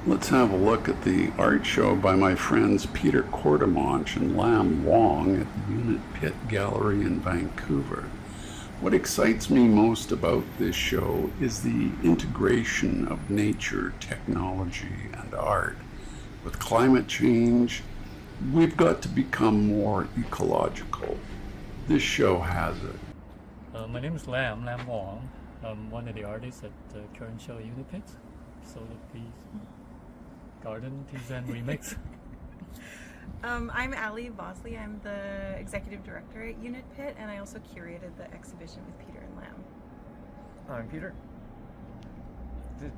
Let's have a look at the art show by my friends Peter Courtemanche and Lam Wong at the Unit PITT Gallery in Vancouver. What excites me most about this show is the integration of nature, technology, and art. With climate change, we've got to become more ecological. This show has it. My name is Lam Wong. I'm one of the artists at the current show Unit PITT. Solar Peace Garden Teas and Remix. I'm Bosley. I'm the executive director at Unit PITT, and I also curated the exhibition with Peter and Lam. I'm Peter.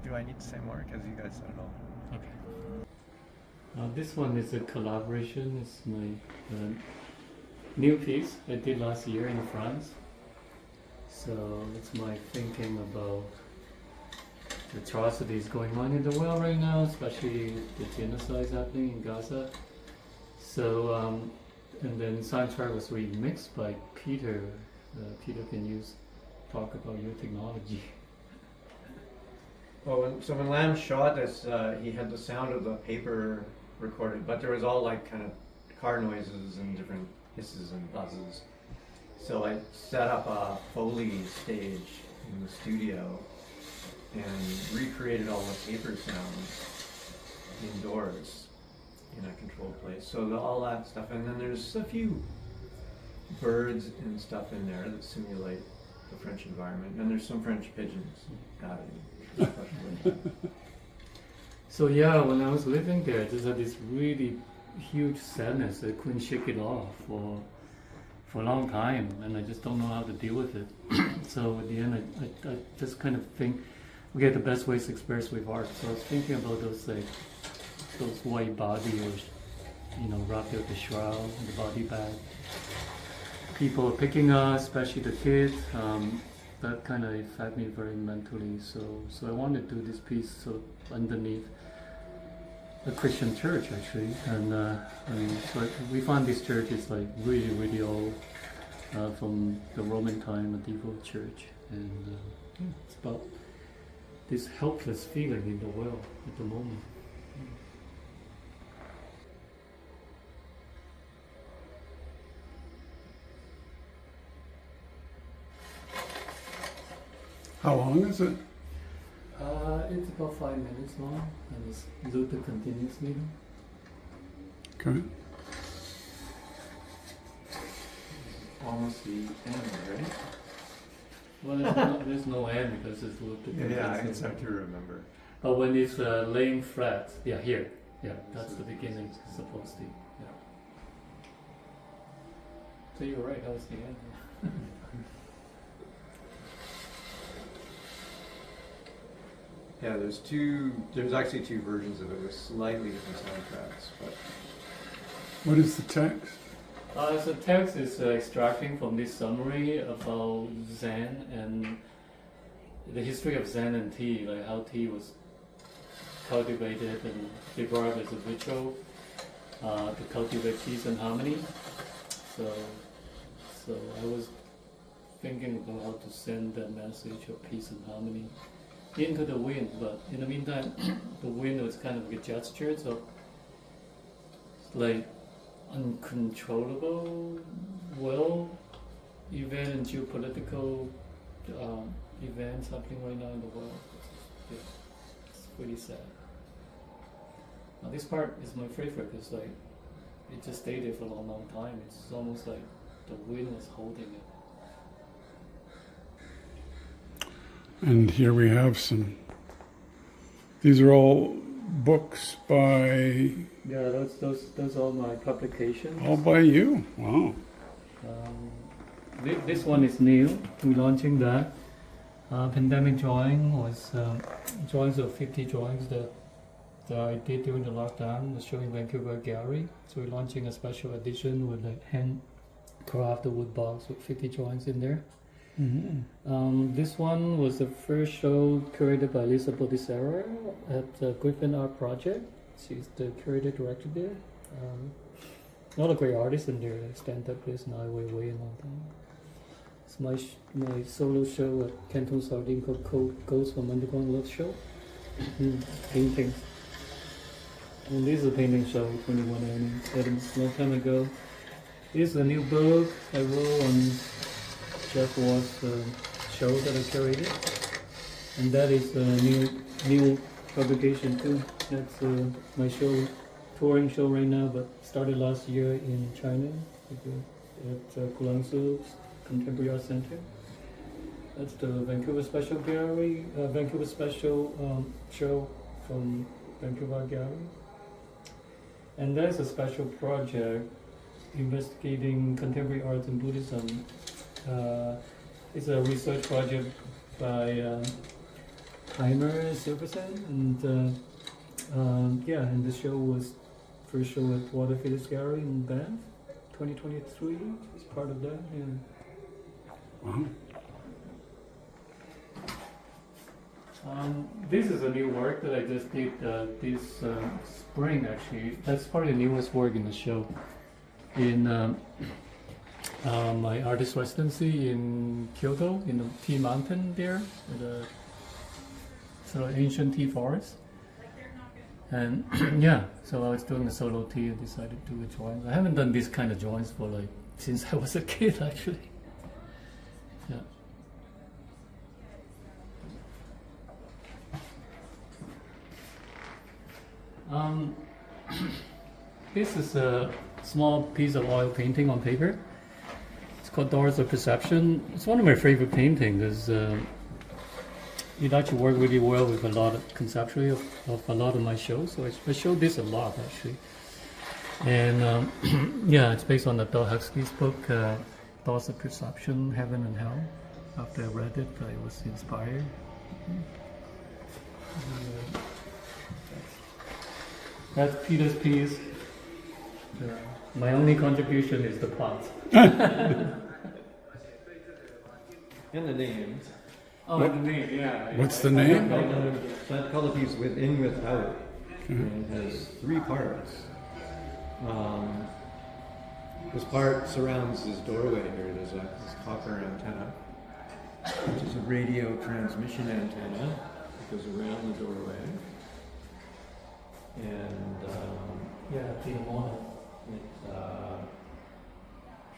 Do I need to say more? Because you guys said it all. Okay. This one is a collaboration. It's my new piece I did last year in France. So it's my thinking about the atrocities going on in the world right now, especially the genocide happening in Gaza. So, and then soundtrack was remixed by Peter. Peter, can you talk about your technology? Well, when Lam shot this, he had the sound of the paper recorded, but there was all like kind of car noises and different hisses and buzzes. So I set up a Foley stage in the studio and recreated all the paper sounds indoors in a controlled place. So all that stuff, and then there's a few birds and stuff in there that simulate the French environment, and there's some French pigeons especially. So yeah, when I was living there, I just had this really huge sadness. I couldn't shake it off for a long time, and I just don't know how to deal with it. So at the end, I just kind of think, okay, the best ways to express with art. So I was thinking about those white body, or wrapped up the shroud, the body bag. People are picking us, especially the kids. That kind of affected me very mentally. So I wanted to do this piece so underneath a Christian church actually, and so we found this church is like really, really old, from the Roman time, medieval church, and it's about this helpless feeling in the world at the moment. How long is it? It's about 5 minutes long, and it's looped continuously. Okay. Almost the end, right? Well, there's no end because it's looped continuously. Yeah, it's hard to remember. But when it's laying flat, here, that's the beginning, supposed to. Yeah. So you're right, that was the end. Yeah, there's actually two versions of it with slightly different soundtracks, but What is the text? So text is extracting from this summary about Zen and the history of Zen and tea, like how tea was cultivated and developed as a ritual to cultivate peace and harmony. So I was thinking about how to send that message of peace and harmony into the wind, but in the meantime, the wind was kind of like a gesture, so it's like uncontrollable event and geopolitical events happening right now in the world. It's pretty sad. Now this part is my favorite because like it just stayed there for a long time. It's almost like the wind was holding it. And here we have these are all books by... Yeah, those are my publications. All by you? Wow. This one is new. We're launching that. Pandemic drawing was drawings of 50 drawings that I did during the lockdown. It's showing Vancouver Gallery. So we're launching a special edition with a handcrafted wood box with 50 drawings in there. Mm-hmm. This one was the first show curated by Alison at Griffin Art Project. She's the curated director there. Not a great artist in there. Stand up place now way a long time. It's my solo show at Canton Sardine called Ghosts from Underground Love Show. Paintings. And this is a painting show, 21 Earnings, that a long time ago. This is a new book I wrote on Jeff Wall's show that I curated. And that is a new publication too. That's my show, touring show right now, but started last year in China at Courtemanche Contemporary Art Center. That's the Vancouver Special Gallery, Vancouver Special show from Vancouver Art Gallery. And that's a special project investigating contemporary art and Buddhism. It's a research project by Heimer Silverson, and and the show was first show at Water Phillips Gallery in Banff, 2023. It's part of that. Yeah. Wow. This is a new work that I just did this spring. Actually, that's probably the newest work in the show. In my artist residency in Kyoto, in the tea mountain there, with a sort of ancient tea forest. And so I was doing a solo tea and decided to do a joint. I haven't done this kind of joints for since I was a kid, actually. Yeah. This is a small piece of oil painting on paper. It's called Doors of Perception. It's one of my favorite paintings. It actually worked really well with a lot of conceptually of a lot of my shows. So I showed this a lot actually. And it's based on the Dal Huxley's book, Doors of Perception, Heaven and Hell. After I read it, I was inspired. That's Peter's piece. My only contribution is the plot. And the name. Oh, the name, yeah. What's the name? That color piece Within Without. And it has 3 parts. This part surrounds this doorway here. There's this copper antenna, which is a radio transmission antenna. It goes around the doorway. And Peter Moore.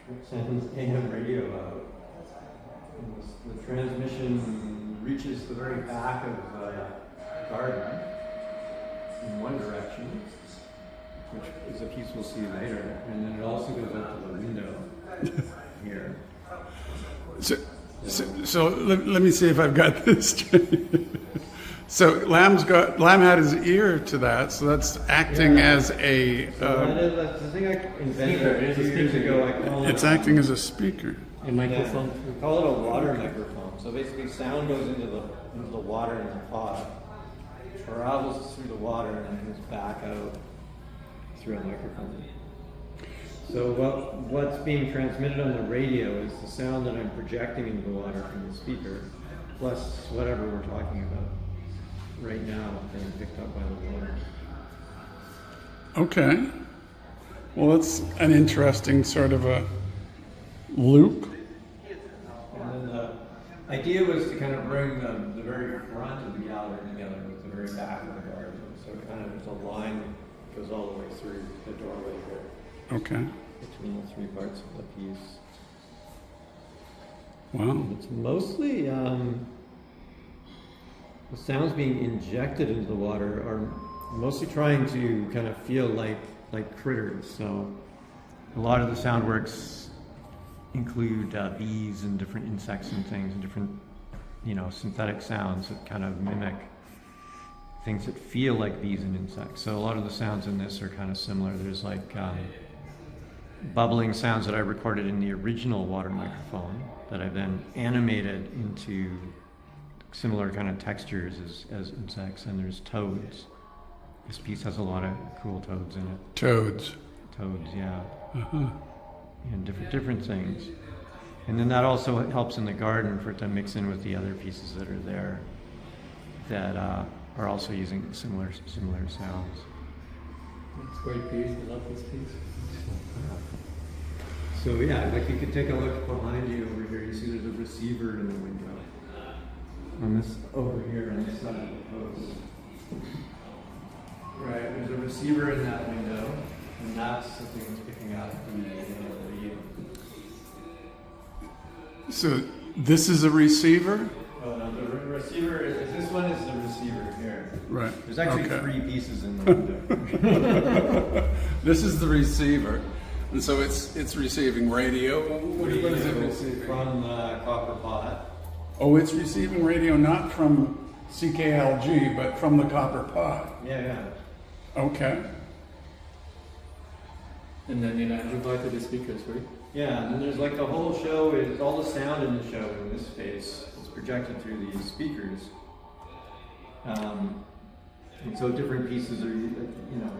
it sends AM radio out. And the transmission reaches the very back of the garden in one direction, which is a piece we'll see later, and then it also goes up to the window here. So let me see if I've got this straight. So Lam had his ear to that, so that's acting as a. That's the thing I invented 2 years ago. I call It's acting as a speaker. A microphone. Yeah, we call it a water microphone. So basically, sound goes into the water in the pot, travels through the water, and then comes back out through a microphone. So what's being transmitted on the radio is the sound that I'm projecting into the water from the speaker, plus whatever we're talking about right now being picked up by the water. Okay. Well, that's an interesting sort of a loop. And then the idea was to kind of bring the very front of the gallery together with the very back of the garden. So kind of there's a line that goes all the way through the doorway here. Okay. Between the 3 parts of the piece. Wow. It's mostly the sounds being injected into the water are mostly trying to kind of feel like critters. So a lot of the sound works include bees and different insects and things and different, synthetic sounds that kind of mimic things that feel like bees and insects. So a lot of the sounds in this are kind of similar. There's like bubbling sounds that I recorded in the original water microphone that I then animated into similar kind of textures as insects. And there's toads. This piece has a lot of cool toads in it. Toads, yeah. Uh-huh. And different things. And then that also helps in the garden for it to mix in with the other pieces that are there that are also using similar sounds. It's a great piece. I love this piece. So yeah, like you could take a look behind you over here. You see there's a receiver in the window. On this over here on this side of the post. Right, there's a receiver in that window, and that's the thing that's picking up the So this is a receiver? Oh, no, the receiver is, this one is the receiver here. Right. There's actually Okay. 3 pieces in the window. This is the receiver. And so it's receiving radio. What is it receiving? From the copper pot. Oh, it's receiving radio not from CKLG, but from the copper pod. Yeah. Okay. And then it amplified to the speakers, right? Yeah, and then there's like the whole show, is all the sound in the show in this space is projected through these speakers. And so different pieces are,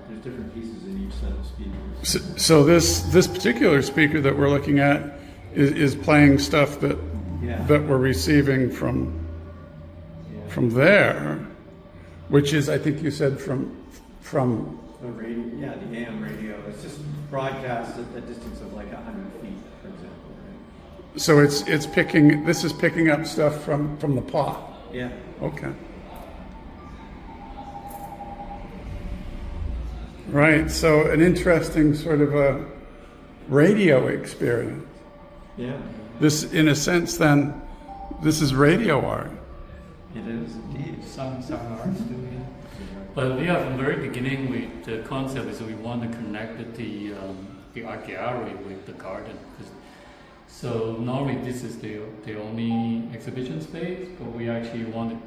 there's different pieces in each set of speakers. So this particular speaker that we're looking at is playing stuff that Yeah. that we're receiving from there, which is, I think you said from The radio, the AM radio. It's just broadcast at a distance of like 100 feet, for example, right? so it's picking, this is picking up stuff from the pot. Yeah. Okay. Right, so an interesting sort of a radio experience. Yeah. This, in a sense, then, this is radio art. It is indeed. Some arts do, yeah. But yeah, from the very beginning, the concept is we want to connect the art gallery with the garden. So normally this is the only exhibition space, but we actually want to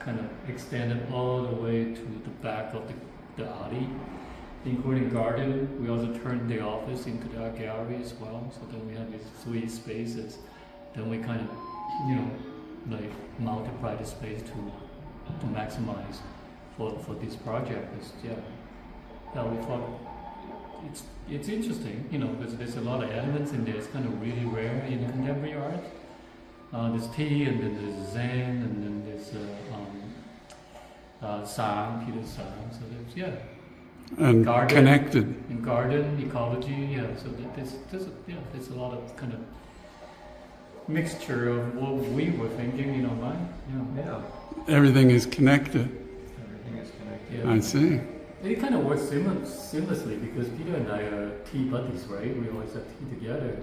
kind of extend it all the way to the back of the alley, including garden. We also turned the office into the art gallery as well. So then we have these 3 spaces. Then we kind of, like multiply the space to maximize for this project. We thought it's interesting, because there's a lot of elements in there. It's kind of really rare in contemporary art. There's tea, and then there's Zen, and then there's sound, Peter's sound. So there's And garden, connected. in garden ecology. So there's a lot of kind of mixture of what we were thinking, right? Yeah. Everything is connected. Everything is connected. Yeah. I see. It kind of works seamlessly because Peter and I are tea buddies, right? We always have tea together.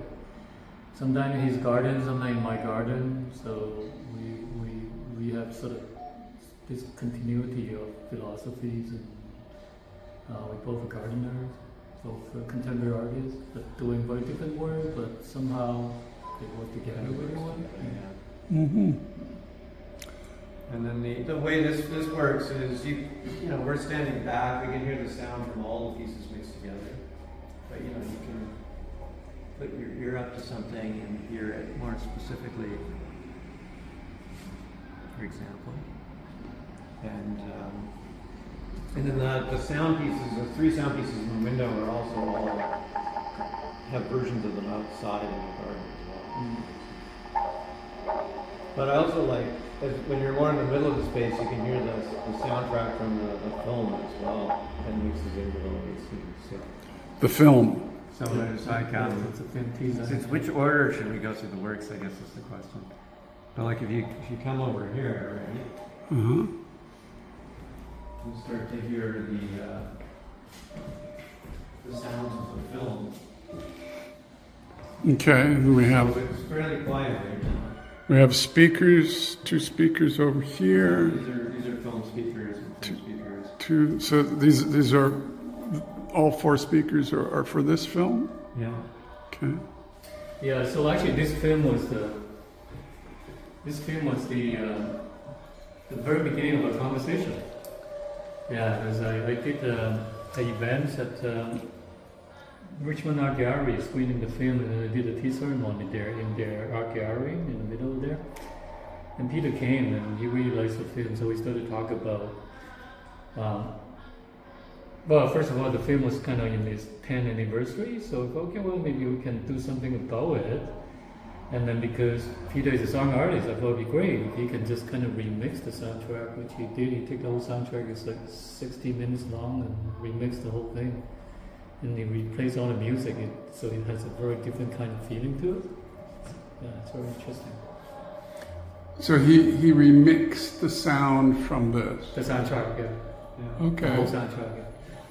Sometimes in his garden, sometimes in my garden. So we have sort of this continuity of philosophies, and we're both gardeners, both contemporary artists, but doing very different work, but somehow they work together very well. Yeah. Mm-hmm. And then the way this works is we're standing back. We can hear the sound from all the pieces mixed together. But you can put your ear up to something and hear it more specifically. For example, and then the sound pieces, the 3 sound pieces in the window, are also all have versions of them outside in the garden as well. Mm. But I also like, when you're more in the middle of the space, you can hear the soundtrack from the film as well, and mixes into all these things. So. The film. So there's like, It's a film teaser. since which order should we go through the works? I guess is the question. But like if you come over here, right, Uh-huh. you start to hear the sounds of the film. Okay, and we So have it's fairly quiet right now. we have speakers, 2 speakers over here. These are film speakers and film speakers. 2. So these are all 4 speakers are for this film. Yeah. Okay. Yeah, so actually this film was the very beginning of a conversation. Yeah, because I did the events at Richmond Art Gallery screening the film, and then I did a tea ceremony there in their art gallery in the middle there. And Peter came and he really likes the film, so we started to talk about. Well, first of all, the film was kind of in its 10th anniversary, so I thought, okay, well, maybe we can do something about it. And then because Peter is a song artist, I thought it'd be great if he can just kind of remix the soundtrack, which he did. He took the whole soundtrack, it's like 60 minutes long, and remixed the whole thing. And he replaced all the music, so it has a very different kind of feeling to it. Yeah, it's very interesting. So he remixed the sound from this. The soundtrack, yeah. The whole Okay. soundtrack, yeah.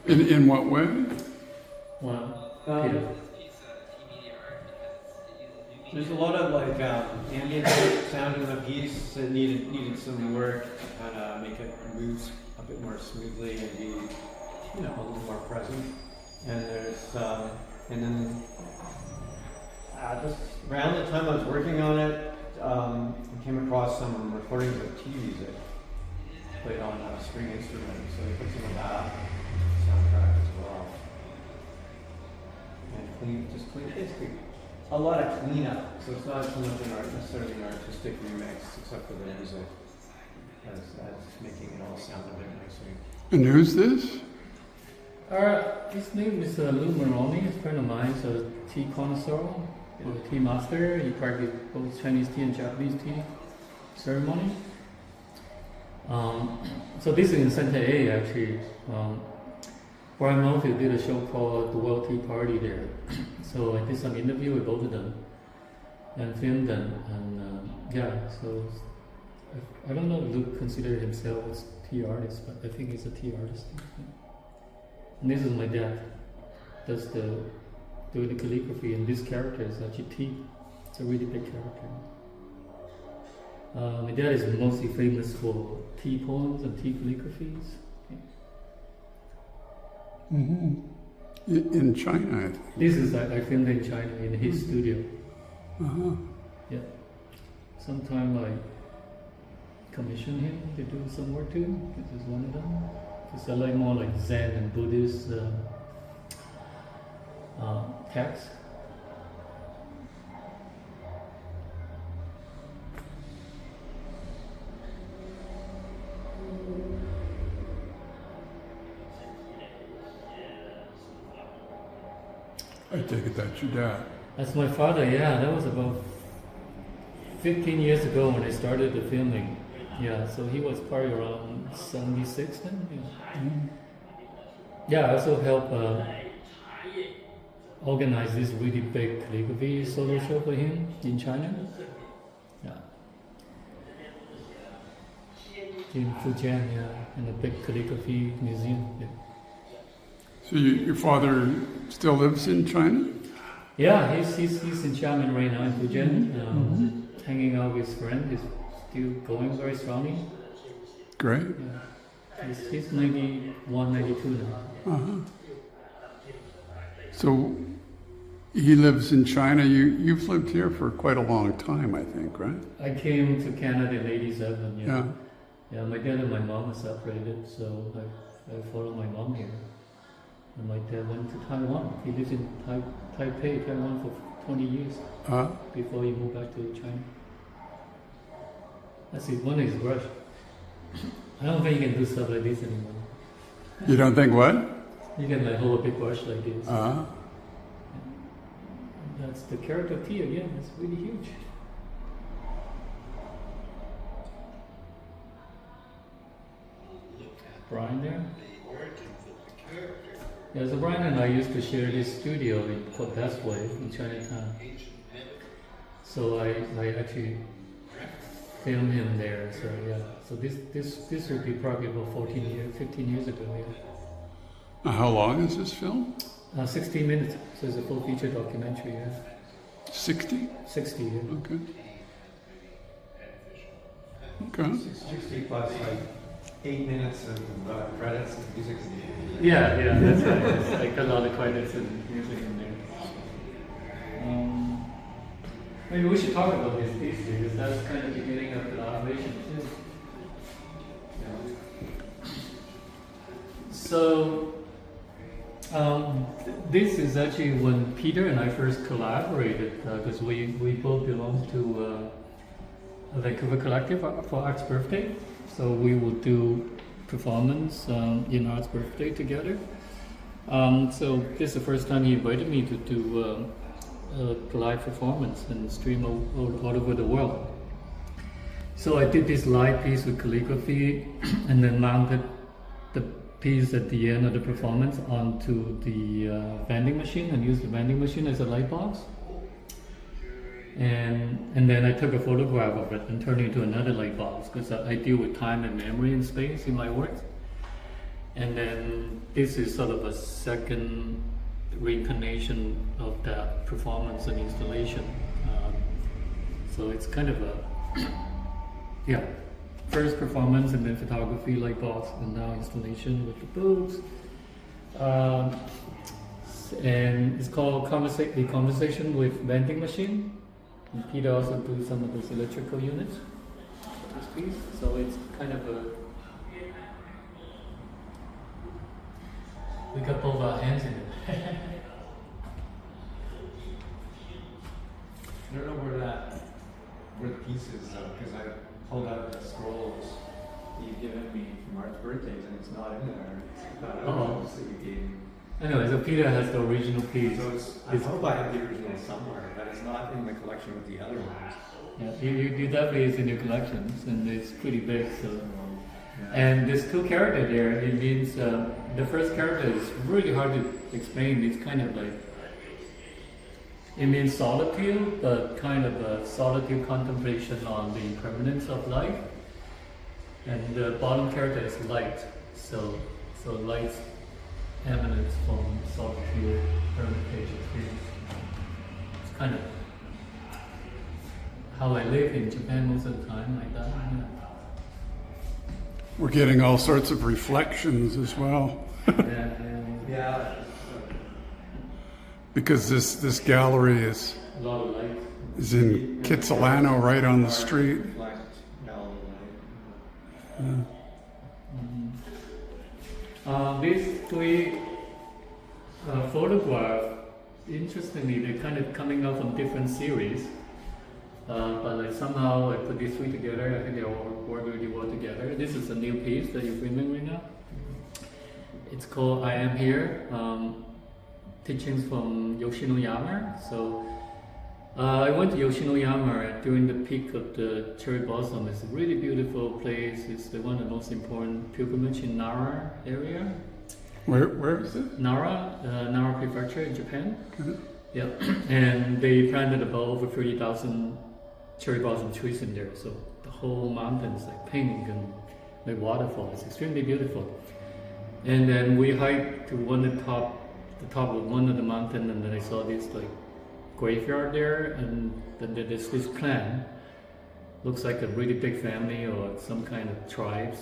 In what way? Well, Um, Peter. There's a lot of like ambient sound in the piece that needed some work to kind of make it move a bit more smoothly and be, a little more present. And there's and then just around the time I was working on it, I came across some recordings of tea music played on a string instrument, so I put some of that soundtrack as well. And basically a lot of cleanup. So it's not so much necessarily an artistic remix, except for the music, as making it all sound a bit nicer. And who's this? His name is Lou Maroney, a friend of mine. He's a tea connoisseur, a tea master. He practices both Chinese tea and Japanese tea ceremony. So this is in Center A actually. Brian Murphy did a show called The World Tea Party there. So I did some interview with both of them and filmed them. And so I don't know if Luke considered himself as tea artist, but I think he's a tea artist. And this is my dad. Does doing the calligraphy, and this character is actually tea. It's a really big character. My dad is mostly famous for tea poems and tea calligraphies. Mm-hmm. In China, I think. This is I filmed in China in his studio. Uh-huh. Yeah. Sometime I commission him to do some work too. This is one of them. Because I like more like Zen and Buddhist texts. I take it that's your dad. That's my father, yeah. That was about 15 years ago when I started the filming. Yeah, so he was probably around 76 then. Yeah, yeah, I also helped organize this really big calligraphy solo show for him in China. Yeah. In Fujian, yeah, in a big calligraphy museum. Yeah. So your father still lives in China? Yeah, he's in Xiamen right now in Fujian, hanging out with his friend. He's still going very strongly. Great. Yeah. He's 91, 92 now. Uh-huh. So he lives in China. You've lived here for quite a long time, I think, right? I came to Canada in 87, yeah. Yeah. Yeah, my dad and my mom are separated, so I followed my mom here. And my dad went to Taiwan. He lived in Taipei, Taiwan for 20 years before he moved back to China. That's it, one is brush. I don't think you can do stuff like this anymore. You don't think what? You can like hold a big brush like this. Uh-huh. That's the character T again, it's really huge. Brian there? Yeah, so Brian and I used to share this studio called Bosley in Chinatown. So I actually filmed him there. So yeah, so this would be probably about 15 years ago. Yeah. How long is this film? 16 minutes. So it's a full feature documentary. Yeah. 60? 60. Yeah. Okay. Okay. 60 plus like 8 minutes of credits and music. Yeah, that's right. It's like a lot of credits and music in there. Maybe we should talk about this piece because that's kind of the beginning of the collaboration too. Yeah. So, this is actually when Peter and I first collaborated because we both belong to a Vancouver collective for Art's Birthday. So we would do performance in Art's Birthday together. So this is the first time he invited me to do a live performance and stream all over the world. So I did this live piece with calligraphy and then mounted the piece at the end of the performance onto the vending machine and used the vending machine as a light box. And then I took a photograph of it and turned it into another light box because I deal with time and memory and space in my work. And then this is sort of a second reincarnation of that performance and installation. So it's kind of a, yeah, first performance and then photography like box, and now installation with the books. And it's called The Conversation with Vending Machine. And Peter also do some of those electrical units for this piece. So it's kind of a, we got both our hands in it. I don't know where the piece is though, because I pulled out the scrolls you've given me from Art's birthdays and it's not in there. It's got albums that you gave me. Anyway, so Peter has the original piece. So I hope I have the original somewhere, but it's not in the collection with the other ones. Yeah, you definitely is in your collections, and it's pretty big. So, Yeah. and there's two characters there. It means the first character is really hard to explain. It's kind of like, it means solitude, but kind of a solitude contemplation on the impermanence of life. And the bottom character is light. So light emanates from solitude, hermitage experience. It's kind of how I live in Japan most of the time, like that. Yeah. We're getting all sorts of reflections as well. Yeah. Because this gallery is A lot of light. in Kitsilano, right on the street. These three photographs, interestingly, they're kind of coming out from different series. But like somehow I put these three together. I think they all work really well together. This is a new piece that you're filming right now. It's called I Am Here. Teachings from Yoshinoyama. So I went to Yoshinoyama during the peak of the cherry blossom. It's a really beautiful place. It's one of the most important pilgrimage in Nara area. Where is it? Nara, Nara Prefecture in Japan. Mm-hmm. Yeah, and they planted about over 30,000 cherry blossom trees in there. So the whole mountain is like pink and like waterfall. It's extremely beautiful. And then we hiked to the top of one of the mountain, and then I saw this like graveyard there, and then there's this clan. Looks like a really big family or some kind of tribes.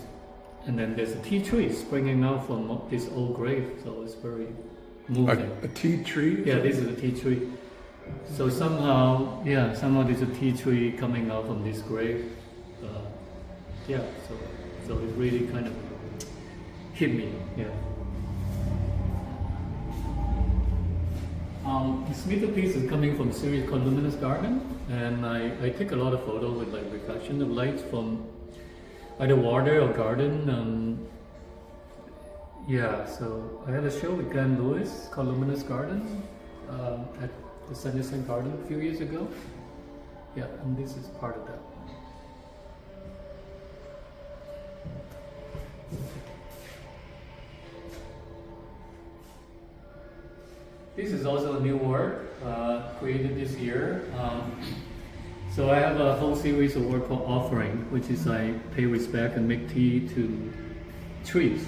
And then there's a tea tree springing out from this old grave. So it's very moving. A tea tree? Yeah, this is a tea tree. So somehow there's a tea tree coming out from this grave. So it really kind of hit me. Yeah. This middle piece is coming from a series called Luminous Garden, and I take a lot of photos with like reflection of light from either water or garden. So I had a show with Glenn Lewis called Luminous Garden at the Sanderson Garden a few years ago. Yeah, and this is part of that. This is also a new work created this year. So I have a whole series of work called Offering, which is I pay respect and make tea to trees,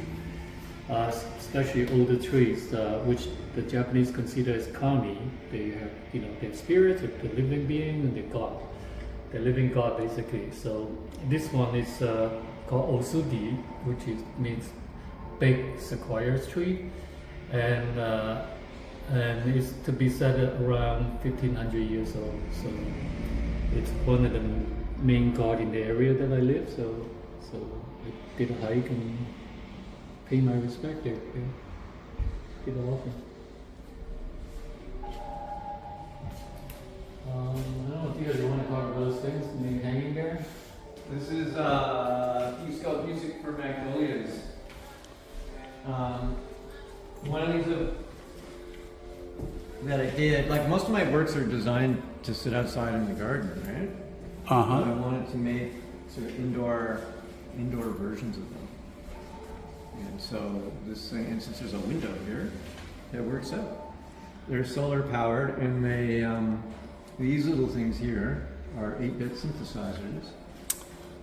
especially older trees, which the Japanese consider as kami. They have, their spirits, the living being, and the god, the living god basically. So this one is called Osudi, which means big sequoia tree, and it's to be set at around 1500 years old. So it's one of the main god in the area that I live. So I did a hike and pay my respect there. Yeah. Did an offering. I don't know, Peter, do you want to talk about those things maybe hanging there? This is Peace Scout Music for Magnolias. One of these that I did, like most of my works are designed to sit outside in the garden, right? Uh-huh. But I wanted to make sort of indoor versions of them. And so this thing, and since there's a window here, it works out. They're solar powered, and they these little things here are 8-bit synthesizers.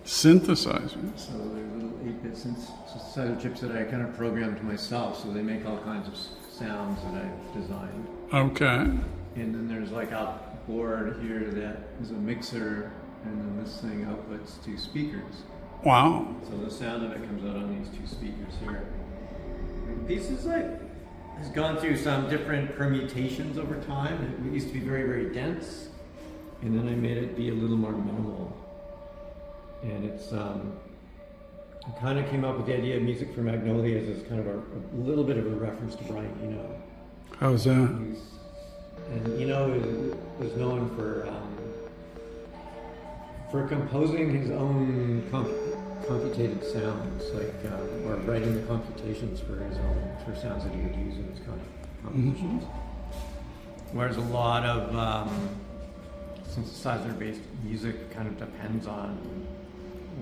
Synthesizer. So they're little 8-bit synthesizer chips that I kind of programmed myself, so they make all kinds of sounds that I've designed. Okay. And then there's like a board here that is a mixer, and then this thing outputs 2 speakers. Wow. So the sound of it comes out on these 2 speakers here. The piece is has gone through some different permutations over time. It used to be very, very dense, and then I made it be a little more minimal. And it's, I kind of came up with the idea of Music for Magnolias as kind of a little bit of a reference to Brian Eno. How's that? And Eno was known for composing his own computated sounds, or writing the computations for sounds that he would use in his compositions. Whereas a lot of synthesizer-based music kind of depends on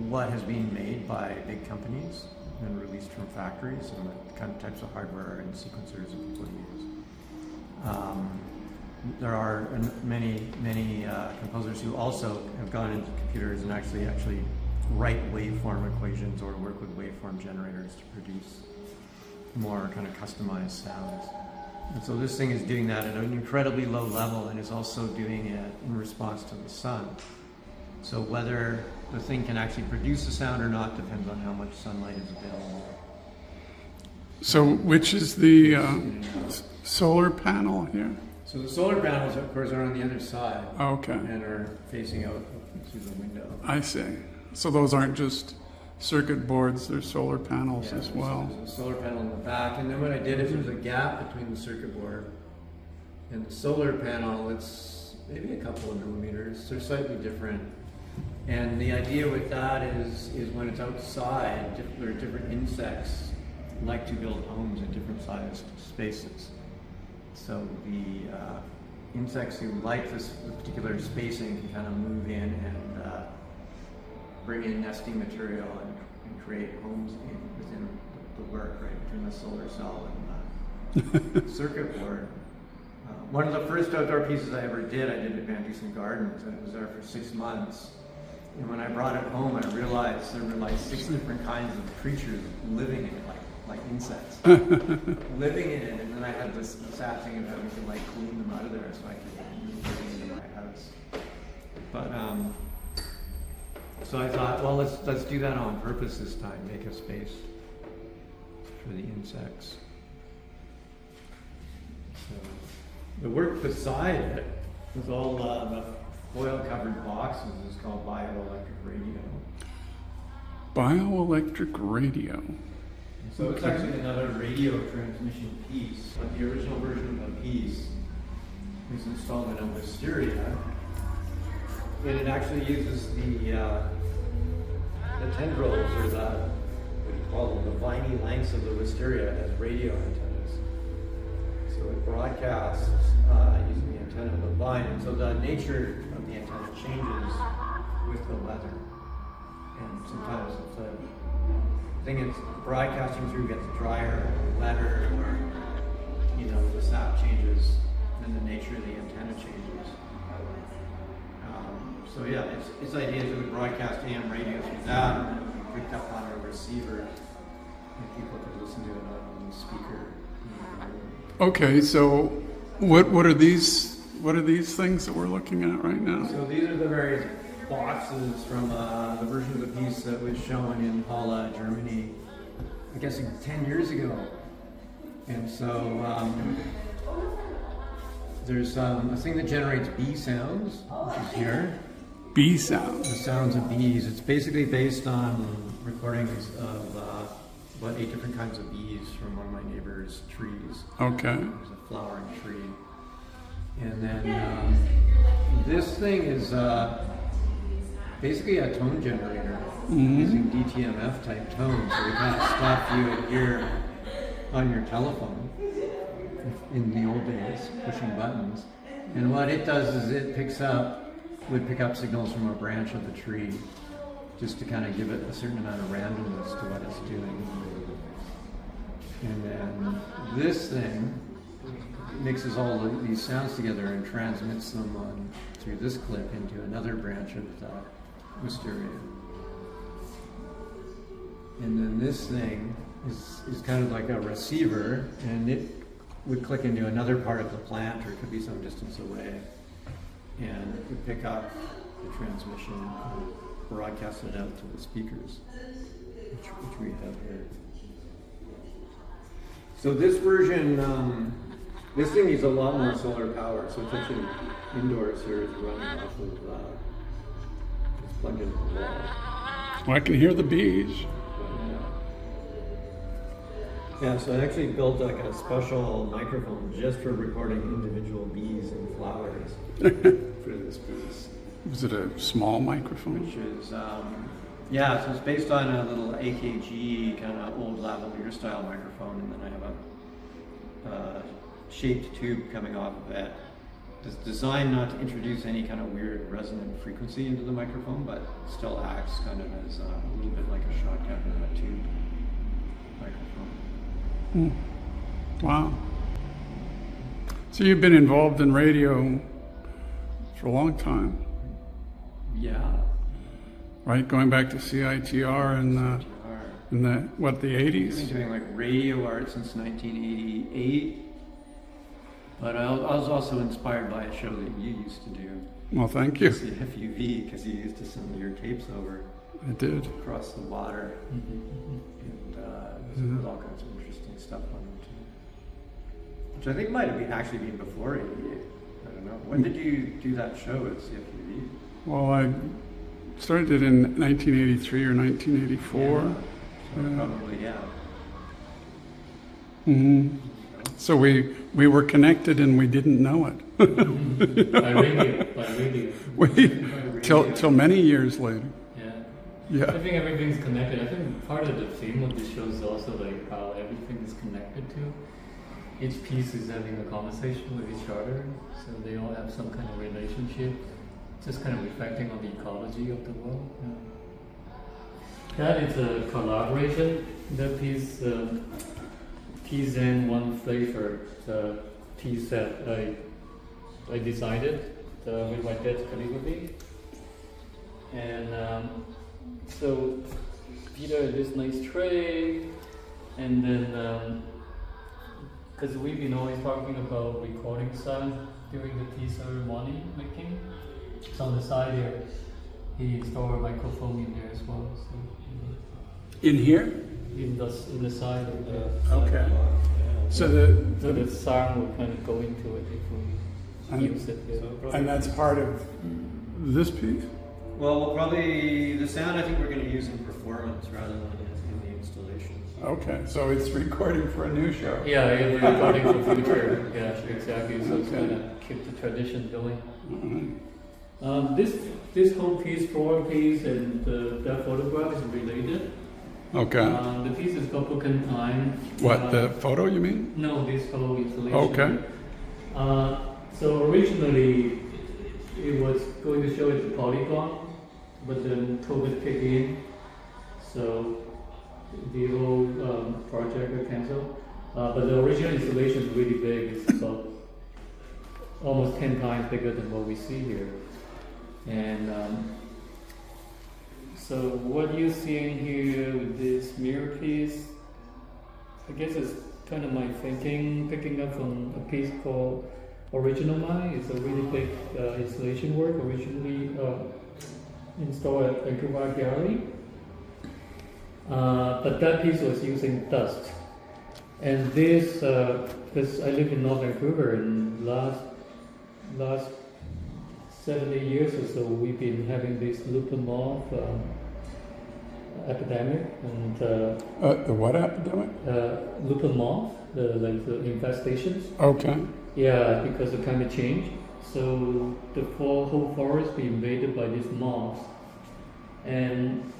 what has been made by big companies and released from factories, and the kind of types of hardware and sequencers that people use. There are many composers who also have gone into computers and actually write waveform equations or work with waveform generators to produce more kind of customized sounds. And so this thing is doing that at an incredibly low level, and is also doing it in response to the sun. So whether the thing can actually produce a sound or not depends on how much sunlight is available. So which is the solar panel here? So the solar panels, of course, are on the other side. Okay. And are facing out through the window. I see. So those aren't just circuit boards, they're solar panels as well. There's a solar panel in the back, and then what I did is there's a gap between the circuit board and the solar panel. It's maybe a couple of millimeters. They're slightly different. And the idea with that is when it's outside, there are different insects like to build homes in different sized spaces. So the insects who like this particular spacing can kind of move in and bring in nesting material and create homes within the work, right, between the solar cell and the circuit board. One of the first outdoor pieces I ever did, I did at Van Dusen Gardens, and it was there for 6 months. And when I brought it home, I realized there were like 6 different kinds of creatures living in it, like insects, living in it. And then I had this sad thing of having to like clean them out of there so I could move them into my house. But so I thought, well, let's do that on purpose this time. Make a space for the insects. So the work beside it was all the foil-covered boxes is called bioelectric radio. Bioelectric radio. So it's actually another radio transmission piece. But the original version of the piece is installed in a wisteria, and it actually uses the tendrils, or what do you call them, the viney lengths of the wisteria as radio antennas. So it broadcasts using the antenna of the vine, and so the nature of the antenna changes with the weather. And sometimes if the thing it's broadcasting through gets drier or wetter, or the sap changes, then the nature of the antenna changes. So yeah, its idea is it would broadcast AM radio through that, and then it would be picked up on a receiver, and people could listen to it on the speaker. Okay, so what are these things that we're looking at right now? So these are the various boxes from the version of the piece that was shown in Halle, Germany, I guess 10 years ago. And so there's a thing that generates bee sounds, which is here. Bee sounds. The sounds of bees. It's basically based on recordings of about 8 different kinds of bees from one of my neighbor's trees. Okay. There's a flowering tree. And then this thing is basically a tone generator using DTMF type tones. So the kind of stuff you would hear on your telephone in the old days, pushing buttons. And what it does is it would pick up signals from a branch of the tree, just to kind of give it a certain amount of randomness to what it's doing. And then this thing mixes all these sounds together and transmits them through this clip into another branch of the wisteria. And then this thing is kind of like a receiver, and it would click into another part of the plant, or it could be some distance away, and it would pick up the transmission and broadcast it out to the speakers, which we have here. So this version, this thing needs a lot more solar power, so it's actually indoors here. It's running off of, it's plugged into the wall. Well, I can hear the bees. Yeah, so I actually built like a special microphone just for recording individual bees and flowers for this piece. Was it a small microphone? Which is, yeah, so it's based on a little AKG kind of old lavalier style microphone, and then I have a shaped tube coming off of it. It's designed not to introduce any kind of weird resonant frequency into the microphone, but still acts kind of as a little bit like a shotgun in a tube microphone. Wow. So you've been involved in radio for a long time, Yeah. right? Going back to CITR in the what, the I've been 80s? doing like radio art since 1988, but I was also inspired by a show that you used to do, Well, thank you. FUV, because you used to send your tapes over I did. across the water, and there's all kinds of interesting stuff on them too. Which I think might have actually been before 88. I don't know. When did you do that show at CFUV? Well, I started it in 1983 or 1984. So probably, yeah. Mm-hmm. So we were connected and we didn't know it. By radio. Till many years later. Yeah. Yeah. I think everything's connected. I think part of the theme of the show is also like how everything is connected to. Each piece is having a conversation with each other, so they all have some kind of relationship, just kind of reflecting on the ecology of the world. Yeah. That is a collaboration. That piece, Zen One Flavor, the piece that I designed it with my dad's calligraphy. And so Peter had this nice tray, and then because we've been always talking about recording sound during the tea ceremony making, so on the side here he installed a microphone in there as well. So, In here? in the side of the Okay. So so the sound will kind of go into it if we use it. Yeah. and that's part of this piece? Well, we'll probably, the sound I think we're going to use in performance rather than in the installation. Okay, so it's recording for a new show. Yeah, we're recording for future. Yeah, exactly. So it's gonna keep the tradition going. This whole piece, floor piece, and that photograph is related. Okay. The piece is called Book and Time. What, the photo you mean? No, this whole installation. Okay. So originally it was going to show at the Polygon, but then COVID kicked in, so the whole project got cancelled. But the original installation is really big. It's about almost 10 times bigger than what we see here. And so what you're seeing here with this mirror piece, I guess it's kind of my thinking, picking up from a piece called Original Mind. It's a really big installation work, originally installed at Vancouver Gallery. But that piece was using dust. And this, because I live in North Vancouver, and last 70 years or so, we've been having this lupin moth epidemic, and The what epidemic? lupin moth, the infestations. Okay. Yeah, because of climate change. So the whole forest be invaded by these moths, and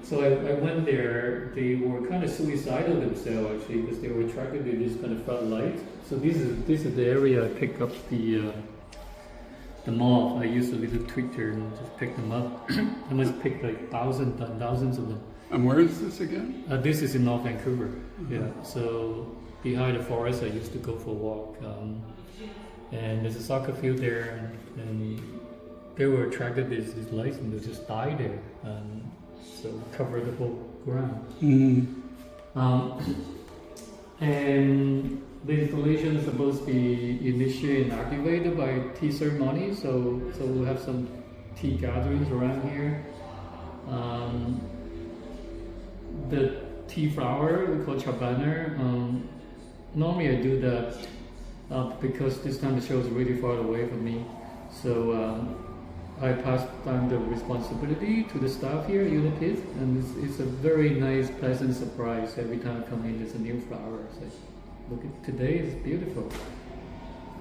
so I went there. They were kind of suicidal themselves actually, because they were attracted to this kind of floodlight. So this is the area I pick up the moth. I used a little tweeter and just pick them up. I must pick like thousands and thousands of them. And where is this again? This is in North Vancouver. Yeah. So behind the forest, I used to go for a walk. And there's a soccer field there, and they were attracted to these lights, and they just died there. So cover the whole ground. Mm-hmm. And the installation is supposed to be initiated and activated by tea ceremony, so we'll have some tea gatherings around here. The tea flower we call chabana. Normally I do that because this time the show is really far away from me, so I passed down the responsibility to the staff here at Unit PITT, and it's a very nice, pleasant surprise every time I come in. There's a new flower. It's like, look at today, it's beautiful.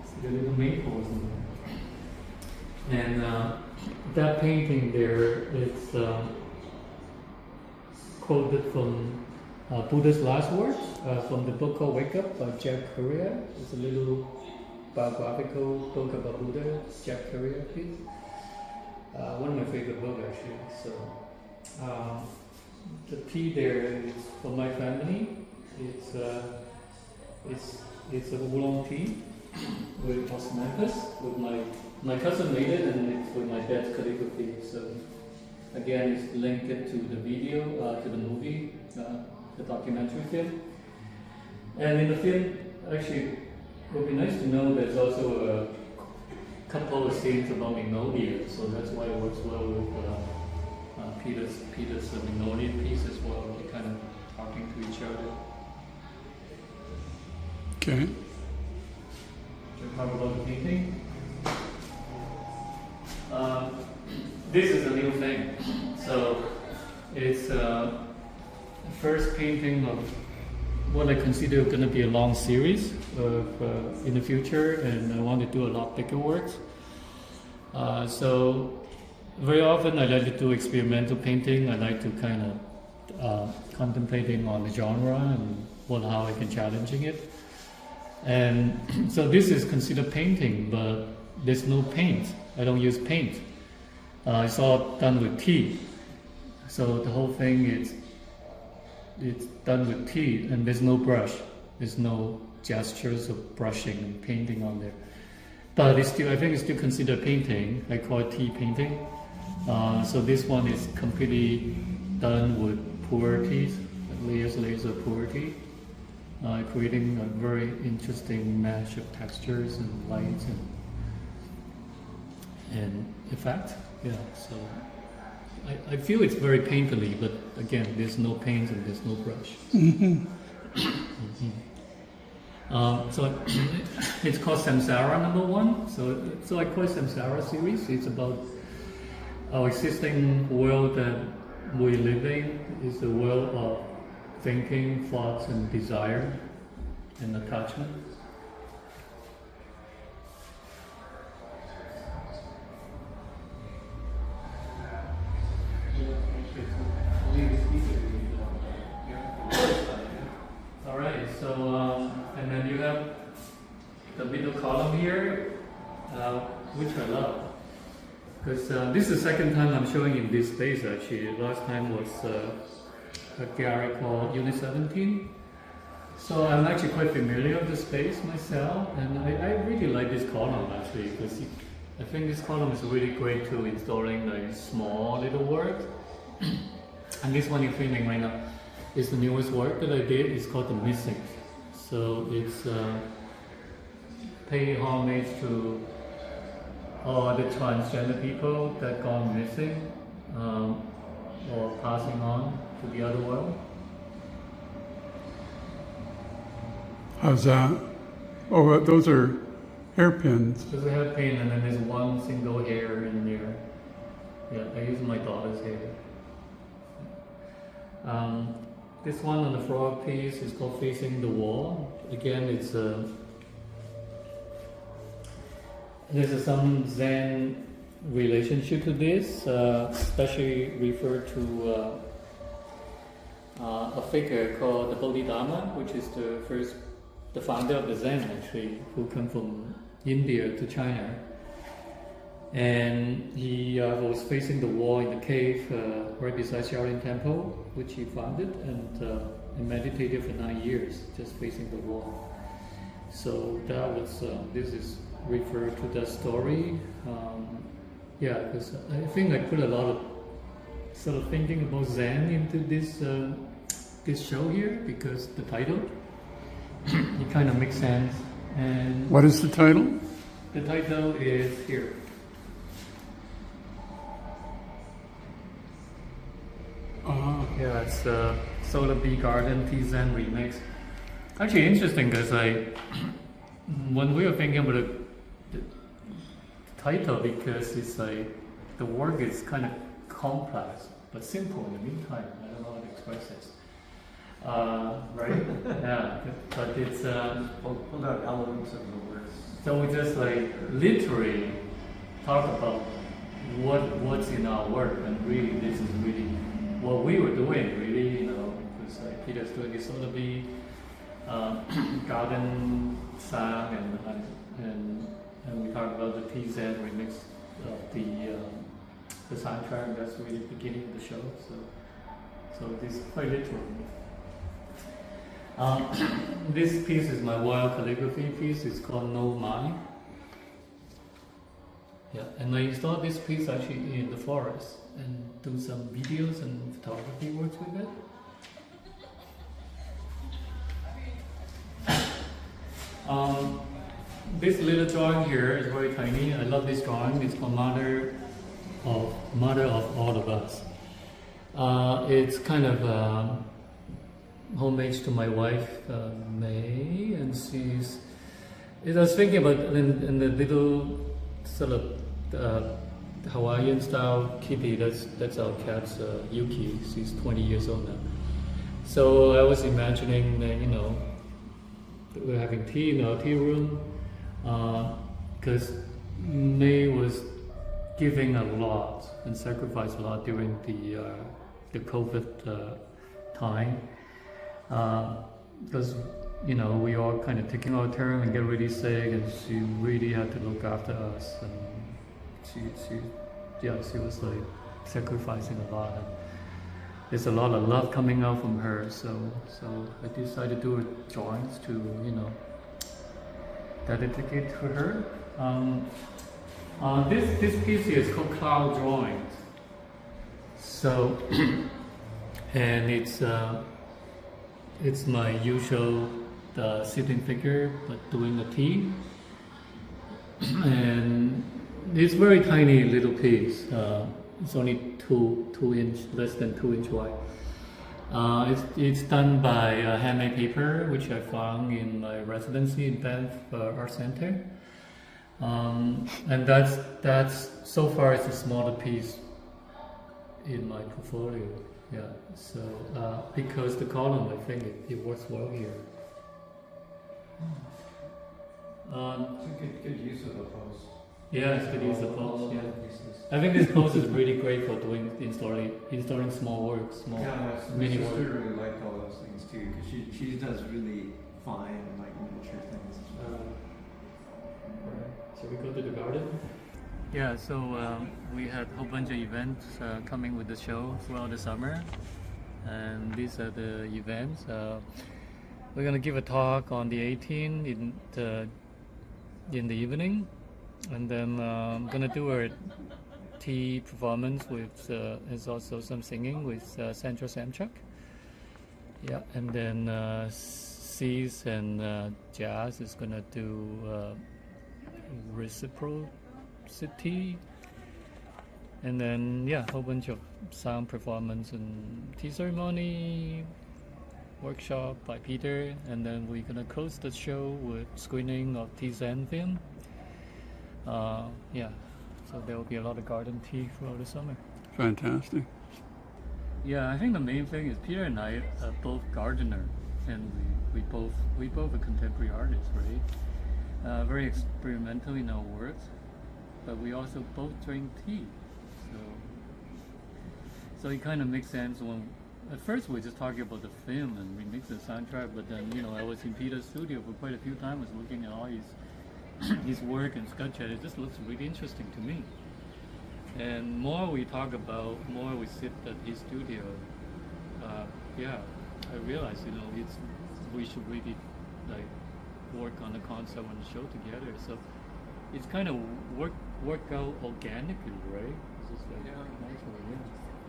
It's a little maple, isn't it? And that painting there, it's quoted from Buddha's last words from the book called Wake Up by Jack Courier. It's a little biographical book about Buddha, Jack Courier, please. One of my favorite books actually. So the tea there is from my family. It's a oolong tea with osmanthus. With my cousin made it, and it's with my dad's calligraphy. So again, it's linked to the video, to the movie, the documentary film. And in the film, actually, it would be nice to know there's also a couple of scenes about Magnolia, so that's why it works well with Peter's Magnolia piece as well. They're kind of talking to each other. Okay. To talk about the painting. This is a new thing. So it's the first painting of what I consider going to be a long series of, in the future, and I want to do a lot bigger works. So very often I like to do experimental painting. I like to kind of contemplating on the genre and how I can challenging it. And so this is considered painting, but there's no paint. I don't use paint. It's all done with tea. So the whole thing it's done with tea, and there's no brush. There's no gestures of brushing and painting on there. But it's still, I think it's still considered painting. I call it tea painting. So this one is completely done with pu'er teas, layers of pu'er tea, creating a very interesting mesh of textures and lights and effect. Yeah, so I feel it's very painterly, but again, there's no paint and there's no brush. Mm-hmm. So it's called Samsara #1. So I call it Samsara series. It's about our existing world that we live in is the world of thinking, thoughts, and desire, and attachment. All right, so and then you have the middle column here, which I love, because this is the second time I'm showing in this space actually. Last time was a gallery called Unit 17. So I'm actually quite familiar with the space myself, and I really like this column actually, because I think this column is really great to installing like small little work. And this one you're filming right now is the newest work that I did. It's called The Missing. So it's paying homage to all the transgender people that gone missing or passing on to the other world. How's that? Oh, those are hairpins. There's a hairpin, and then there's one single hair in there. Yeah, I use my daughter's hair. This one on the frog piece is called Facing the Wall. Again, it's there's some Zen relationship to this, especially referred to a figure called the Bodhidharma, which is the founder of the Zen actually, who came from India to China. And he was facing the wall in the cave right beside Shaolin Temple, which he founded, and meditated for 9 years, just facing the wall. So that was, this is referred to that story. Yeah, because I think I put a lot of sort of thinking about Zen into this show here because the title it kind of makes sense. And What is the title? the title is here. Yeah, it's Solar Bee Garden Tea Zen Remix. Actually interesting because when we were thinking about the title, because it's like the work is kind of complex but simple in the meantime. I don't know how to express it. Right? Yeah, but it's Pulled out elements of the words. so we just like literally talk about what's in our work, and really this is really what we were doing. Really, you know, because like Peter's doing this Solar Bee garden song, and we talk about the TZ remix of the soundtrack. That's really the beginning of the show. So this is quite literal. This piece is my wild calligraphy piece. It's called No Mind. Yeah, and I installed this piece actually in the forest and do some videos and photography works with it. This little drawing here is very tiny. I love this drawing. It's called Mother of All of Us. It's kind of homage to my wife, May, and she's. I was thinking about in the little sort of Hawaiian style kitty. That's our cat's Yuki. She's 20 years old now. So I was imagining that, you know, we're having tea in our tea room, because May was giving a lot and sacrificed a lot during the COVID time. Because you know, we all kind of taking our turn and get really sick, and she really had to look after us, and she was like sacrificing a lot, and there's a lot of love coming out from her, so I decided to do a drawings to, you know, dedicate to her. This piece here is called Cloud Drawings. So and it's my usual sitting figure, but doing a tea. And it's very tiny little piece. It's only 2 inch, less than 2 inch wide. It's done by handmade paper, which I found in my residency in Banff Art Center. And that's so far it's the smaller piece in my portfolio. Yeah, so because the column, I think it works well here. It's a good use of the post. Yeah, it's good use of post. Yeah, I think this post is really great for installing small works, mini my work. sister really liked all those things too, because she does really fine and like miniature things. Right. Shall we go to the garden? Yeah, so we had a whole bunch of events coming with the show throughout the summer, and these are the events. We're gonna give a talk on the 18th in the evening, and then I'm gonna do a tea performance with there's also some singing with Central Samchuk. Yeah, and then C's and Jazz is gonna do Reciprocity, and then yeah, a whole bunch of sound performance and tea ceremony workshop by Peter, and then we're gonna close the show with screening of Tea Zen film. Yeah, so there will be a lot of garden tea throughout the summer. Fantastic. Yeah, I think the main thing is Peter and I are both gardener, and we both are contemporary artists, right? Very experimental in our works, but we also both drink tea, so it kind of makes sense when. At first, we were just talking about the film and remix the soundtrack, but then, you know, I was in Peter's studio for quite a few times, looking at all his work and sketch, and it just looks really interesting to me. And more we talk about, more we sit at his studio, yeah, I realize, you know, we should really like work on the concept on the show together. So it's kind of work out organically, right? It's just like naturally, yeah.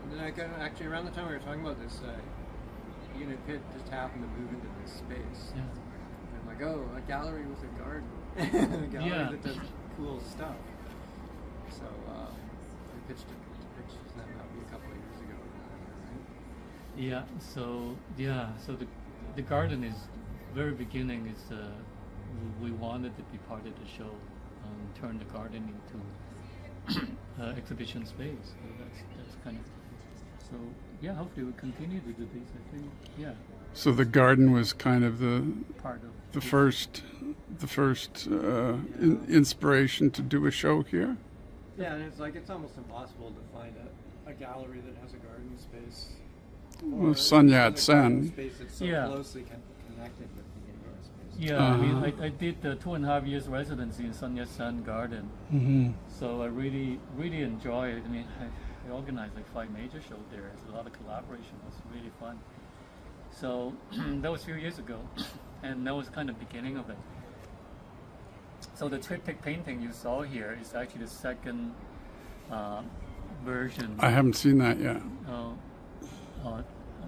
And then actually around the time we were talking about this, Unit Pit just happened to move into this space. Yeah. And I'm like, oh, a gallery with a garden. A gallery Yeah. that does cool stuff. So we pitched them maybe a couple of years ago. Right? Yeah, so the garden is very beginning is we wanted to be part of the show, turn the garden into exhibition space. So that's kind of so yeah. Hopefully we continue to do this. I think yeah. So the garden was kind of Part of the first inspiration to do a show here. Yeah, and it's almost impossible to find a gallery that has a garden space. Well, or Sun a Yat-sen. garden space that's so Yeah. closely connected with the indoor space. Yeah, I mean, Uh-huh. I did 2.5 years residency in Sun Yat-sen Garden, Mm-hmm. so I really enjoy it. I mean, I organized like 5 major shows there. It's a lot of collaboration. It was really fun. So that was a few years ago, and that was kind of beginning of it. So the triptych painting you saw here is actually the second version. I haven't seen that yet.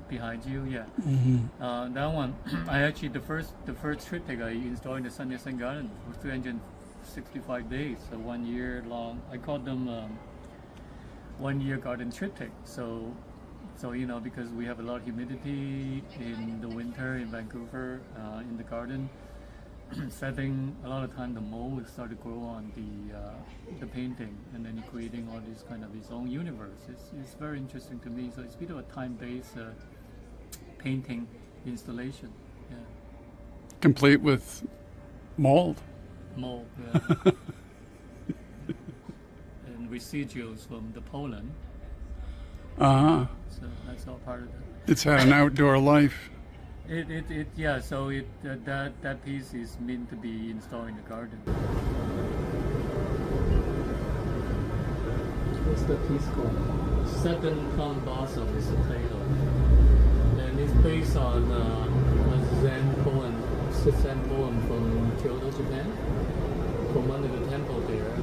Behind you, yeah. Mm-hmm. That one, I actually the first triptych I installed in the Sun Yat-sen Garden for 365 days, so 1 year long. I called them 1 year garden triptych. So because we have a lot of humidity in the winter in Vancouver, in the garden setting, a lot of time the mold will start to grow on the painting, and then you're creating all this kind of its own universe. It's very interesting to me. So it's a bit of a time-based painting installation. Yeah, Complete with mold. mold. Yeah. And residuals from the pollen. Uh-huh. So that's all part of it. It's had an outdoor life. Yeah. So that piece is meant to be installed in the garden. What's the piece called? Second Plum Blossom is the title, and it's based on a Zen poem from Kyoto, Japan, from one of the temple there.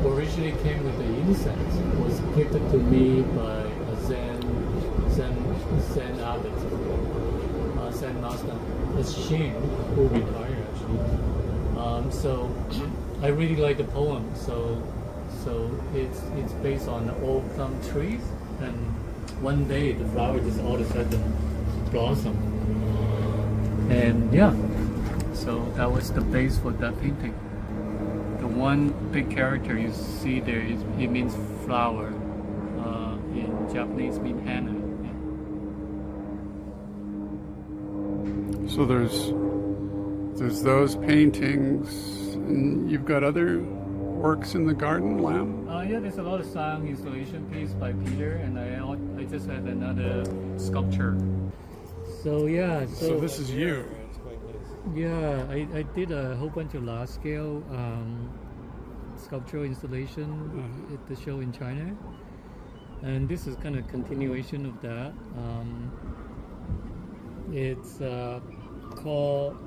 Originally came with the incense, was gifted to me by a Zen abbot, Zen master, a Shin, who retired actually. So I really like the poem. So it's based on old plum trees, and one day the flower just all of a sudden blossom. And yeah, so that was the base for that painting. The one big character you see there it means flower. In Japanese means hana. Yeah. So there's those paintings, and you've got other works in the garden, Lam? Yeah, there's a lot of sound installation piece by Peter, and I just had another sculpture. So yeah, So this is you. It's quite nice. yeah, I did a whole bunch of large scale sculptural installation at the show in China, and this is kind of continuation of that. It's called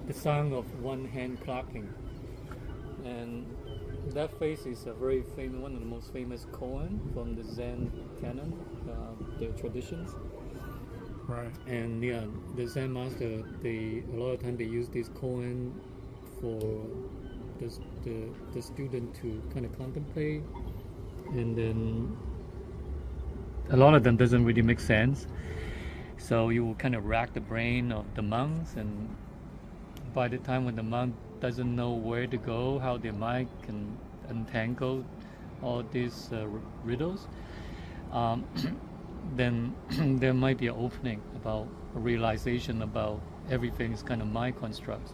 The Sound of One Hand Clapping, and that face is a very famous, one of the most famous koan from the Zen canon, the traditions. Right. And yeah, the Zen master, a lot of time they use this koan for the student to kind of contemplate, and then a lot of them doesn't really make sense. So you will kind of rack the brain of the monks, and by the time when the monk doesn't know where to go, how their mind can untangle all these riddles, then there might be an opening about a realization about everything is kind of mind constructs.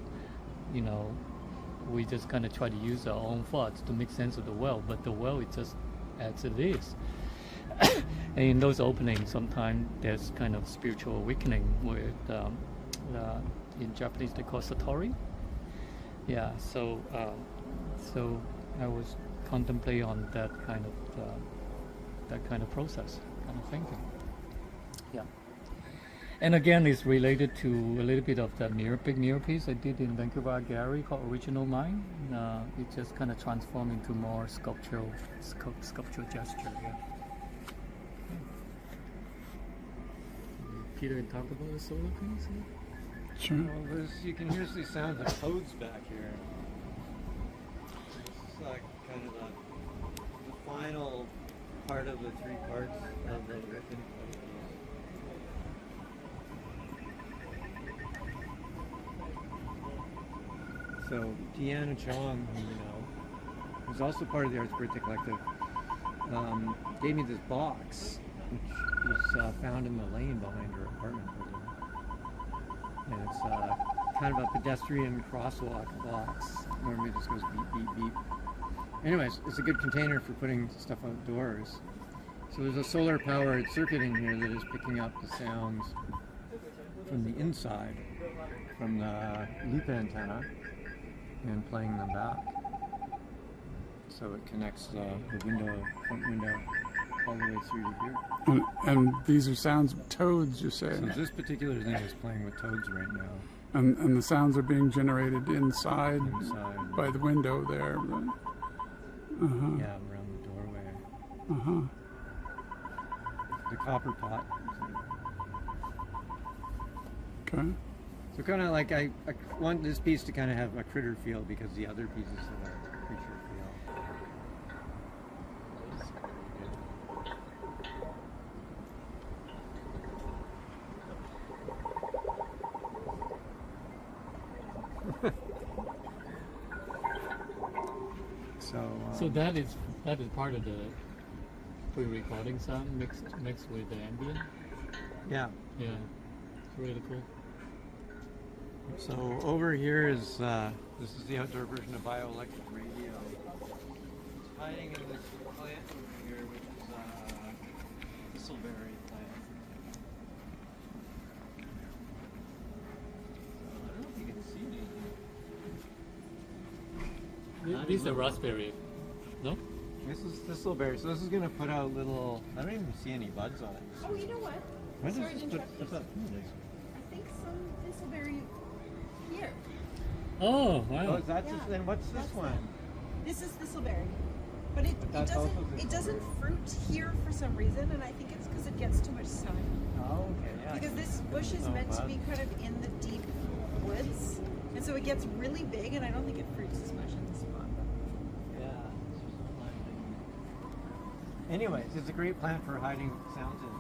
We just kind of try to use our own thoughts to make sense of the world, but the world is just as it is. And in those openings, sometimes there's kind of spiritual awakening with, in Japanese they call satori. Yeah, so I was contemplating on that kind of process, kind of thinking. Yeah. And again, it's related to a little bit of that big mirror piece I did in Vancouver Art Gallery called Original Mind. It just kind of transformed into more sculptural gesture. Yeah. Peter, can talk about the solar piece. Sure. Well, you can hear the sounds of toads back here. This is kind of the final part of the three parts of the ribbon. So Deanna Chong, who you know, who's also part of the Arts Birthday Collective, gave me this box, which is found in the lane behind her apartment building. And it's kind of a pedestrian crosswalk box. Normally it just goes beep, beep, beep. Anyways, it's a good container for putting stuff outdoors. So there's a solar powered circuit in here that is picking up the sounds from the inside, from the loop antenna, and playing them back. So it connects the window, front window, all the way through to here. And these are sounds of toads, you say? So this particular thing is playing with toads right now. And the sounds are being generated inside by the window there. Right? Yeah, around the doorway. The copper pot. Okay. So kind of like I want this piece to kind of have a critter feel because the other pieces have a creature feel. So that is part of the pre-recording sound mixed with the ambient. Yeah. Yeah, it's really cool. So over here is this is the outdoor version of bioelectric radio. It's hiding in this plant over here, which is thistleberry plant. I don't know if you can see anything. These are raspberry, no? This is thistleberry, so this is going to put out little. I don't even see any buds on it. Oh, you know what? What Sorry is to this? interrupt What's you. that? I think some thistleberry here. Oh, Oh, wow. is that just, Yeah, then what's this that's one? This is thistleberry, but it that's also doesn't fruit here for some reason, and I think it's because it gets too much sun. Oh, okay, yeah. Because this bush is No meant to bud. be kind of in the deep woods, and so it gets really big, and I don't think it fruits as much in this spot. Yeah. Anyways, it's a great plant for hiding sounds in.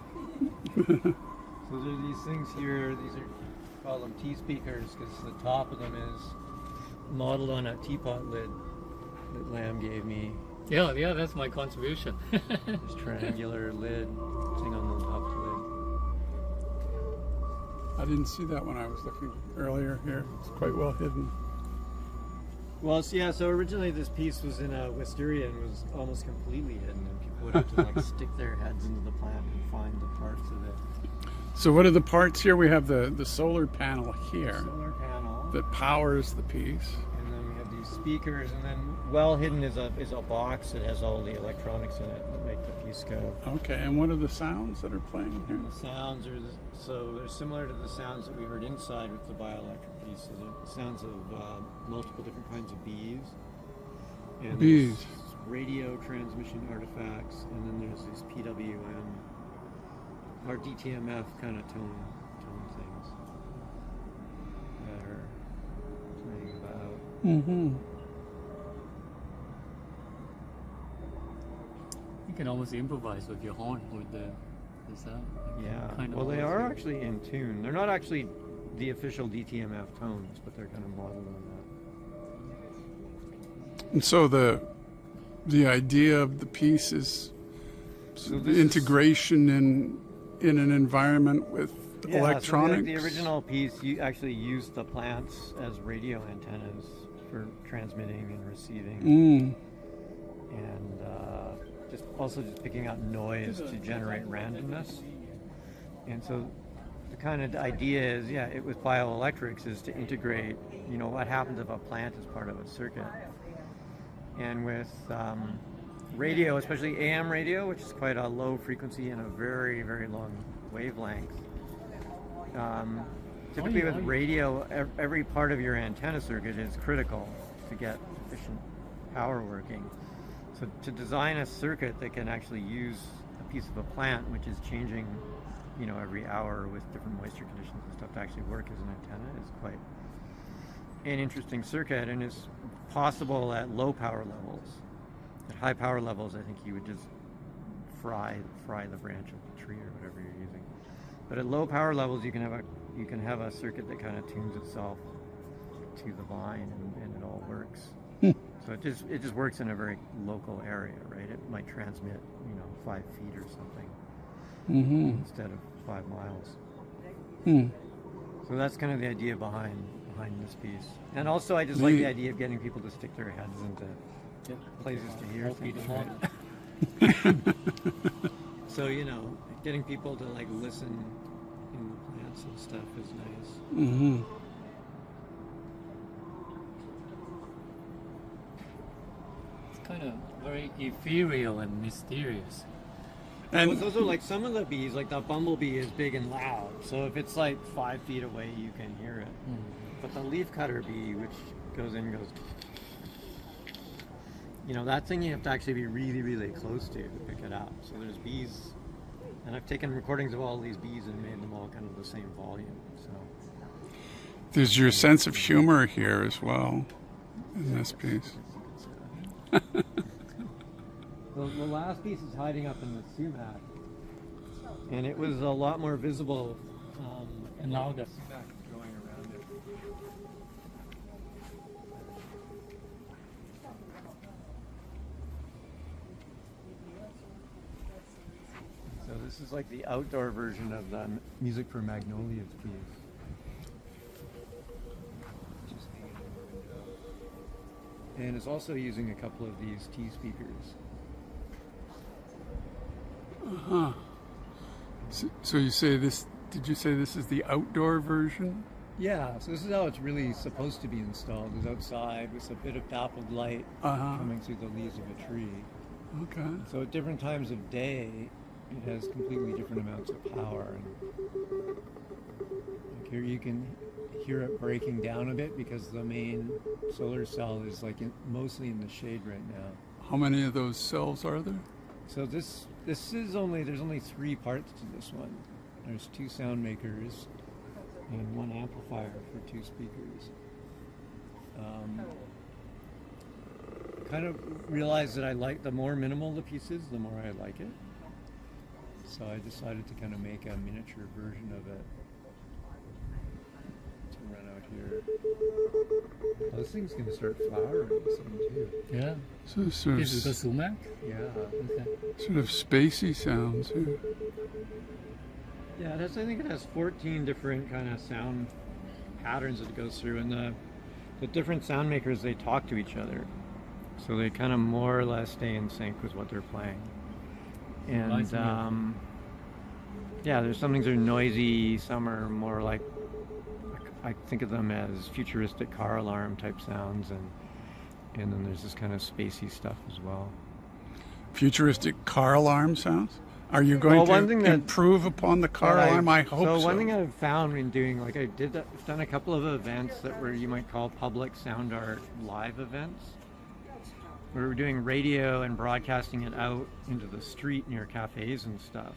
So there are these things here. These are call them tea speakers because the top of them is modeled on a teapot lid that Lam gave me. Yeah, that's my contribution. This triangular lid sitting on the top lid. I didn't see that when I was looking earlier here. It's quite well hidden. Well, so originally this piece was in a wisteria and was almost completely hidden, and people would have to like stick their heads into the plant and find the parts of it. So what are the parts here? We have the solar panel here Solar panel. that powers the piece. And then we have these speakers, and then well hidden is a box that has all the electronics in it that make the piece go. Okay, and what are the sounds that are playing here? The sounds are so they're similar to the sounds that we heard inside with the bioelectric piece. So the sounds of multiple different kinds of bees. And Bees. there's radio transmission artifacts, and then there's these PWM or DTMF kind of tone things that are playing about. Mm-hmm. You can almost improvise with your horn with the sound. Yeah, Kind of well they always are do. actually in tune. They're not actually the official DTMF tones, but they're kind of modeled on that. And so the idea of the piece is So the integration in an environment with electronics. So the original piece you actually used the plants as radio antennas for transmitting and receiving, and just picking out noise to generate randomness. And so the kind of idea is, it with bioelectrics is to integrate, what happens if a plant is part of a circuit. And with radio, especially AM radio, which is quite a low frequency and a very, very long wavelength, Typically with yeah. radio, every part of your antenna circuit is critical to get efficient power working. So to design a circuit that can actually use a piece of a plant, which is changing, every hour with different moisture conditions and stuff, to actually work as an antenna is quite an interesting circuit, and it's possible at low power levels. At high power levels, I think you would just fry the branch of the tree or whatever you're using. But at low power levels, you can have a circuit that kind of tunes itself to the vine, and it all works. So it just works in a very local area, right? It might transmit, 5 feet or something instead of 5 miles. So that's kind of the idea behind this piece. And also, I just like the idea of getting people to stick their heads into places to hear things. Right? So getting people to like listen in the plants and stuff is nice. It's kind of very ethereal and mysterious. And those are like some of the bees, like the bumblebee is big and loud. So if it's like 5 feet away, you can hear it. But the leafcutter bee, which goes, that thing you have to actually be really, really close to pick it up. So there's bees, and I've taken recordings of all these bees and made them all kind of the same volume. So There's your sense of humor here as well in this piece. the last piece is hiding up in the sumac, and it was a lot more visible. And now the sumac growing around it. So this is like the outdoor version of the Music for Magnolias piece. And it's also using a couple of these T speakers. So you say this? Did you say this is the outdoor version? Yeah, so this is how it's really supposed to be installed, is outside with a bit of dappled light coming through the leaves of a tree. Okay. So at different times of day, it has completely different amounts of power. And like here you can hear it breaking down a bit because the main solar cell is like mostly in the shade right now. How many of those cells are there? So this is there's only 3 parts to this one. There's 2 sound makers and 1 amplifier for 2 speakers. Kind of realized that I like the more minimal the piece is, the more I like it. So I decided to kind of make a miniature version of it to run out here. Oh, this thing's going to start flowering soon too. yeah. So sort This is the of, sumac. Yeah. Okay. sort of spacey sounds here. Yeah, I think it has 14 different kind of sound patterns that it goes through, and the different sound makers, they talk to each other, so they kind of more or less stay in sync with what they're playing. And yeah, there's some things that are noisy, some are more like I think of them as futuristic car alarm type sounds, and then there's this kind of spacey stuff as well. Futuristic car alarm sounds? Are you going to improve upon the car alarm? I hope so. So one thing I've found in doing, like I've done a couple of events that were, you might call public sound art live events, where we're doing radio and broadcasting it out into the street near cafes and stuff.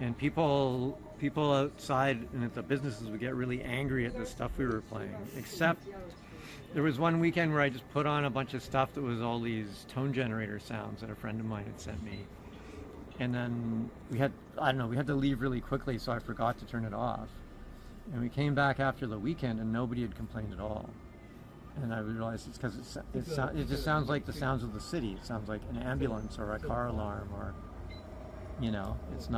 And people outside and at the businesses would get really angry at the stuff we were playing. Except there was one weekend where I just put on a bunch of stuff that was all these tone generator sounds that a friend of mine had sent me. And then we had to leave really quickly, so I forgot to turn it off. And we came back after the weekend, and nobody had complained at all. And I realized it's because it just sounds like the sounds of the city. It sounds like an ambulance or a car alarm, or it's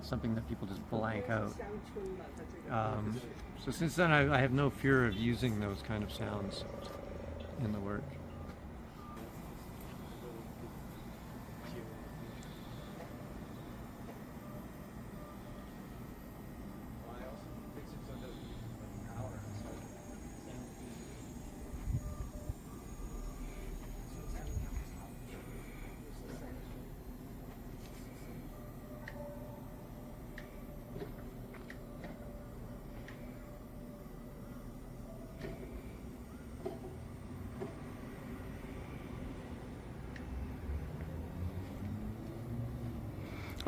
something that people just blank out. So since then, I have no fear of using those kind of sounds in the work.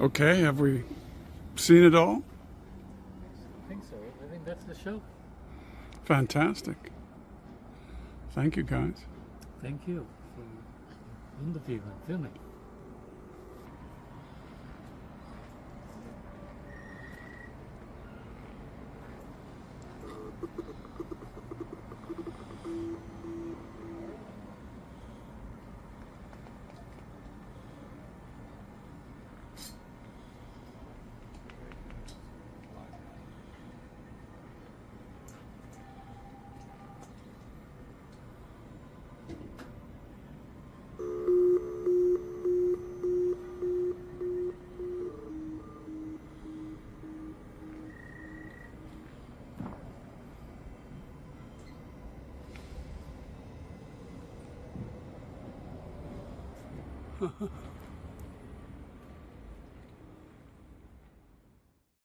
Okay, have we seen it all? I think so. I think that's the show. Fantastic. Thank you, guys. Thank you for interviewing and filming.